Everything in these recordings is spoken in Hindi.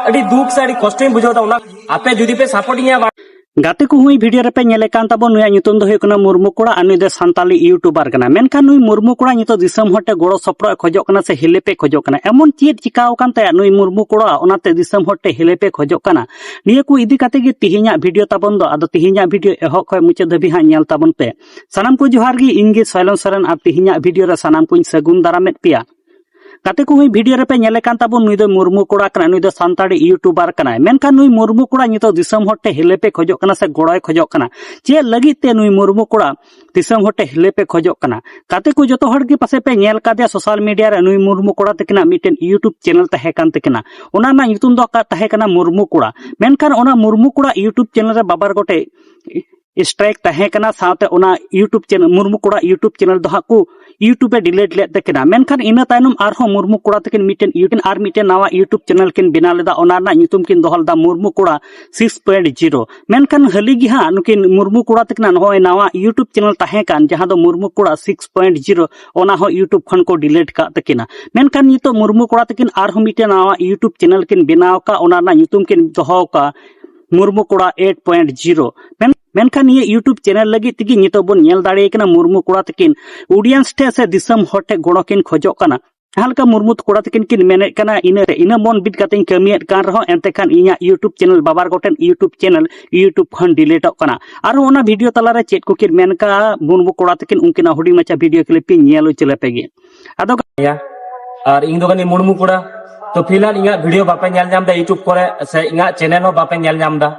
अड़ी दुख से अड़ी कष्ट बुझा आपे जुदी पे सपोर्ट गाते को हुई वीडियो रेपे नेले कान ताबो नुया नितुम दो हुयकना मुर्मू कोड़ा अनु दे सांताली यूट्यूबर कना मेनखान नुई मुर्मू कोड़ा नितो दिसम हटे गोड़ो सपड़ो खोजोक कना से हिलेपे खोजोक कना एमन चेद चिकाव कान ते नुई मुर्मू कोड़ा ओनाते दिसम हटे हिलेपे खोजोक कना निया को इदी काते गे तिहिन्या वीडियो ताबन दो आदो तिहिन्या वीडियो एहक खय मुचे धबी हा नेल ताबन पे सानाम को जोहार गी इनगे सैलन सरन आ तिहिन्या वीडियो रे सानाम को सगुन दारामेत पिया गाते को हुई वीडियो रेपे नेले कान ताबो नुई दो मुर्मू कोड़ा कना नुई दो सांताली यूट्यूबर कना मेनखान नुई मुर्मू कोड़ा नितो दिसम हटे हिलेपे खोजोक कना से गोड़ोय खोजोक कना चे लगित ते नुई मुर्मू कोड़ा दिसम हटे हिलेपे खोजोक कना गाते को जतो हड़ के पासे पे नेल कादे सोशल मीडिया रे नुई मुर्मू कोड़ा तकिना मिटेन यूट्यूब चैनल तहे कान तकिना ओना ना नितुम दो का तहे कना मुर्मू कोड़ा मेनखान ओना मुर्मू कोड़ा यूट्यूब चैनल रे बाबार गोटे स्ट्राइक तहे कना साथे ओना यूट्यूब चैनल मुर्मू कोड़ा यूट्यूब चैनल दो हाकू यूट्यूब डिलीट लेते किना मेनखान इना तायनम आरहो मुर्मू कोड़ा तकिन मिटेन यूट्यूब आर मिटेन नवा यूट्यूब चैनल किन बिना लेदा ओना ना नितुम किन दोहलदा मुर्मू कोड़ा 6.0 मेनखान हली gi हा नुकिन मुर्मू कोड़ा तकिना नहोय नवा यूट्यूब चैनल तहे कान जहां दो मुर्मू कोड़ा 6.0 ओना हो यूट्यूब खन को डिलीट का तकिना मेनखान नितो मुर्मू कोड़ा तकिन आरहो मिटेन नवा यूट्यूब चैनल किन बिनाव का ओना ना नितुम किन दोहो का मुर्मू कोड़ा 8.0 मेनखान ये यूट्यूब चैनल लगी तिगी नितो बन नेल दाड़े कना मुर्मू कोड़ा तकिन ऑडियंस ठे से दिसम हटे गोड़ो किन खोजोक कना हालका मुर्मू कोड़ा तकिन किन मेने कना इना मन बिट काते कमियत कान रहो एंते खान इया यूट्यूब चैनल बाबार गोटेन यूट्यूब चैनल यूट्यूब खन डिलीटोक कना आरो ओना वीडियो तलारे चेत को किन मेनका मुर्मू कोड़ा तकिन उनकिना हुडी मचा वीडियो क्लिप नेलो चले पेगे आदो और इन दो मुर्मू कोड़ा तो फिलहाल इना वीडियो बापे नेल जामदा यूट्यूब करे से इना चैनल हो बापे नेल जामदा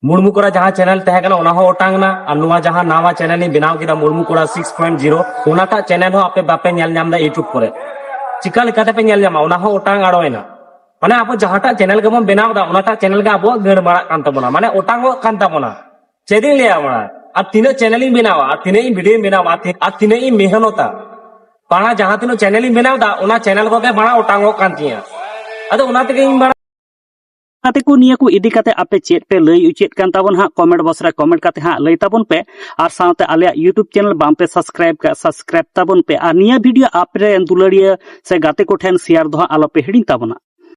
मुर्मू कोड़ा जहां चैनल तहे कना ओना हो ओटांगना और नुवा जहां नावा चैनल नि बनाव किदा मुर्मू कोड़ा 6.0 ओनाटा चैनल हो आपे बापे नेल जामदा यूट्यूब करे चिका लेकाते पे नेल जामा ओना हो ओटांग आड़ोयना माने आपो जहांटा चैनल गबन बनावदा ओनाटा चैनल गा आपो गड़ मारा कान तबोना माने ओटांगो कान तबोना चेदिन लेया माना आ तिने चैनल इन बनावा आ तिने इन वीडियो बनावा आ तिने इन मेहनता पाना जहां तिनो चैनल इन बनावदा ओना चैनल को के बड़ा ओटांगो कान तिया अदो ओना ते इन काते को निया को इदी काते आपे चेट पे लई उचेत कान ताबन हा कमेंट बॉक्स रे कमेंट काते हा लई ताबन पे आर साथे आले यूट्यूब चैनल बाम पे सब्सक्राइब ताबन पे आ निया वीडियो आप रे दुलड़िया से गाते को ठेन शेयर दो आलो पे हिडिंग ताबना।